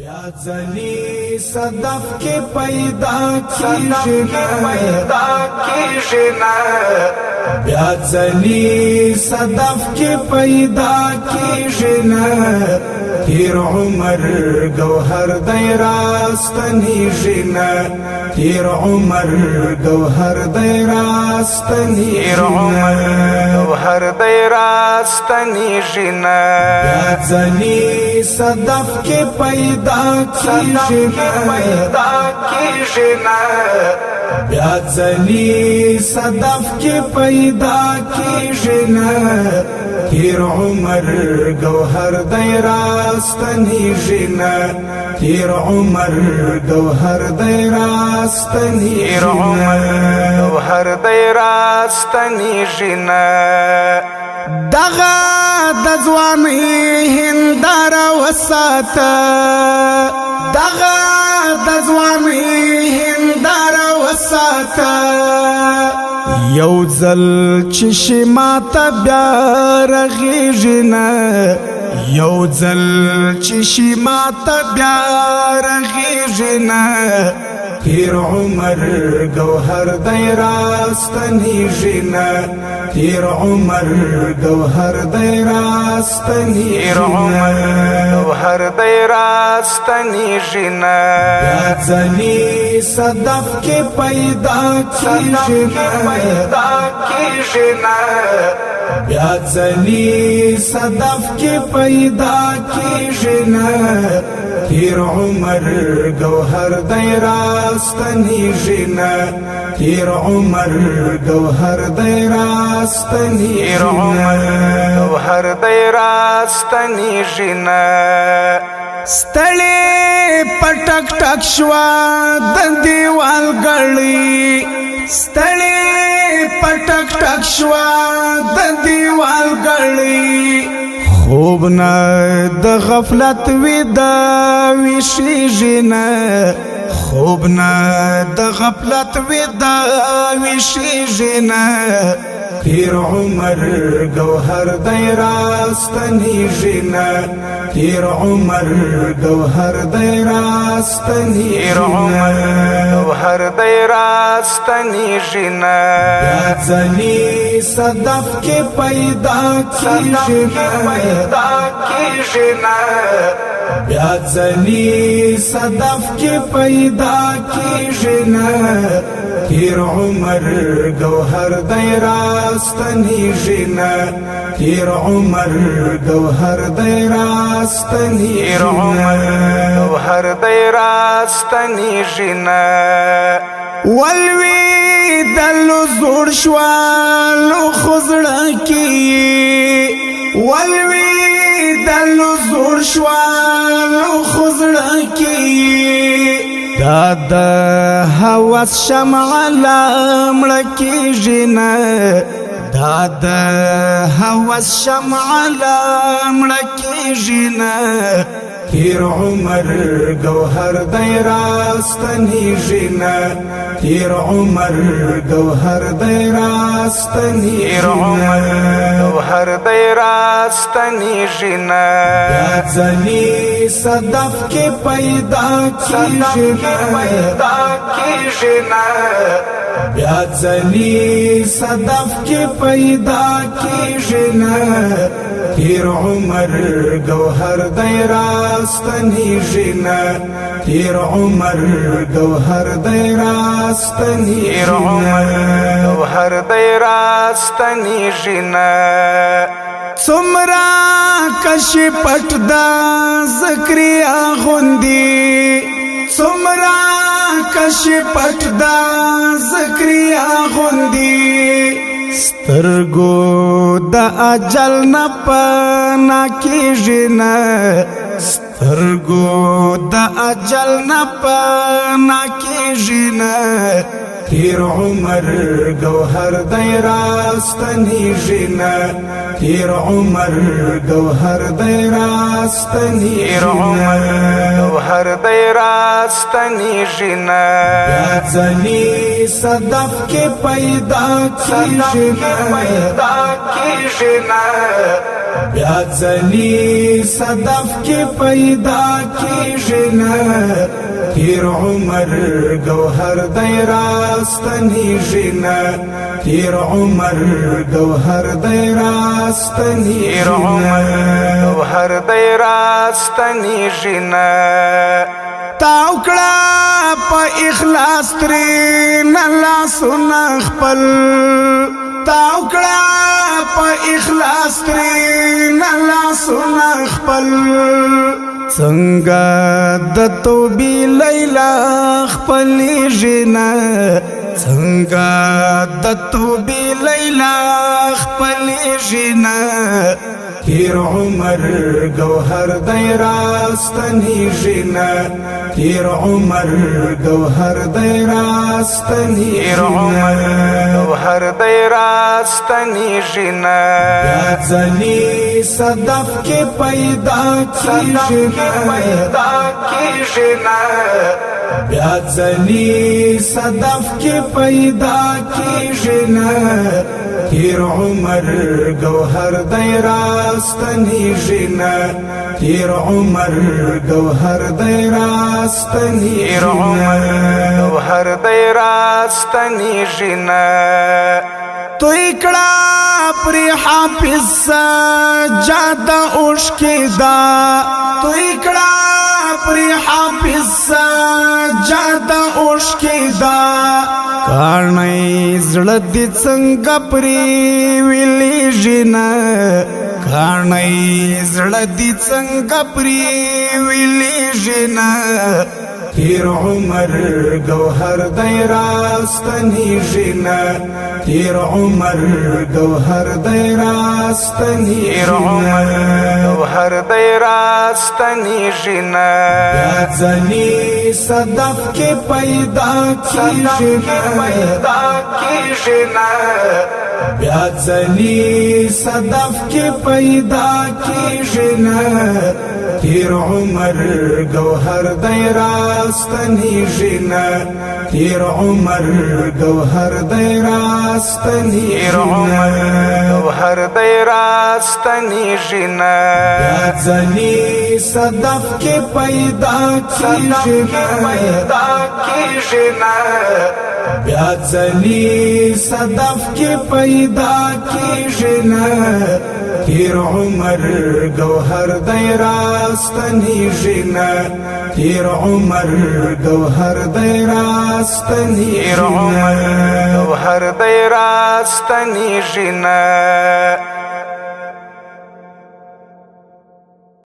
بیا ځلی صدف کې پیدا کیږي نا بیا ځلی صدف کې پیدا کیږي نا تیر عمر گوهر دی راستنیږي نا تیر عمر گوهر دی راستنیږي نا بیا ځلی صدف کې پیدا کیږي نا بیا ځلی صدف کې پیدا کیږي نا تیر عمر گوهر دی راستنیږي نا تیر عمر گوهر دی راستنیږي نا دغه د ځوانۍ هنداره وساته دغه د ځوانۍ هنداره وساته یو ځل چې شي ماته بیا رغېږي نه یو ځل چې شي ماته بیا رغېږي نه تیر عمر گوهر دی راستنیږي نه تیر عمر گوهر دی راستنیږي نه بیا ځلی صدف کې پیدا کیږي نه بیا ځلی صدف کې پیدا کیږي نه تیر عمر گوهر دی راستنیږي نه تیر عمر گوهر دی راستنیږي نه ستړی پټک ټک شوا د دیوال غړي ستړی پټک ټک شوا د دیوال غړي خوب نه د غفلت ودا وشيږي نه خوب نه د غفلت ودا وشيږي نه تیر عمر گوهر دی راستنیږي نه تیر عمر گوهر دی راستنیږي نه بیا ځلی صدف کې پیدا کیږي نه بیا ځلی صدف کې پیدا کیږي نه تیر عمر گوهر دی راستنیږي نه تیر عمر گوهر دی راستنیږي نه ولوی دلو زوړ شوالو خزړه کی ولوی دلو زوړ شوالو خزړه کی د هوس شمع لمړ کیږي نه د هوس شمع لمړ کیږي نه تیر عمر گوهر دی راستنیږي نه تیر عمر گوهر دی راستنیږي نه بیا ځلی صدف کې پیدا کیږي نه بیا ځلی صدف کې پیدا کیږي نه تیر عمر گوهر دی راستنیږي نه تیر عمر گوهر دی راستنیږي نه څومره کشي پټ دا ذکریا غوندي څومره کشي پټ دا ذکریا غوندي سترګو د اجل نه پنا کیږي نه سترګو د اجل نه پنا کیږي نه تیر عمر گوهر دی راستنیږي نه تیر عمر گوهر دی راستنیږي نه گوهر دی راستنیږي نه بیا ځلې صدف کې پیدا کیږي نه بیا ځلې صدف کې پیدا کیږي نه تیر عمر گوهر دی راستنیږي نه تیر عمر گوهر دی راستنیږي نه تاو کړه په اخلاص ترې نه لاسونه خپل تاو کړه په اخلاص ترې نه لاسونه خپل څنګه د توبې لیلا خپلېږي نه څنګه د توبې لیلا خپلېږي نه تیر عمر گوهر دی راستنیږي نه تیر عمر گوهر دی راستنیږي نه بیا ځلې صدف کې پیدا کیږي نه بیا ځلې صدف کې پیدا کیږي نه تیر عمر گوهر دی راستنیږي نه تیر عمر گوهر دی راستنیږي نه توی کړه پر حافظ سجاده اوشکدا توی کړه پر حافظ سجاده اوشکدا کانای زړه دې څنګه پرې ویلېږي نه کانای زړه دې څنګه پرې ویلېږي نه تیر عمر گوهر دی راستنیږي نه تیر عمر گوهر دی راستنیږي نه بیا ځلې صدف کې پیدا کیږي نه بیا ځلې صدف کې پیدا کیږي نه تیر عمر گوهر دی راستنیږي نه تیر عمر گوهر دی راستنیږي نه بیا ځلې صدف کې پیدا کیږي نه بیا ځلې صدف کې پیدا کیږي نه تیر عمر گوهر دی راستنیږي نه تیر عمر گوهر دی راستنیږي نه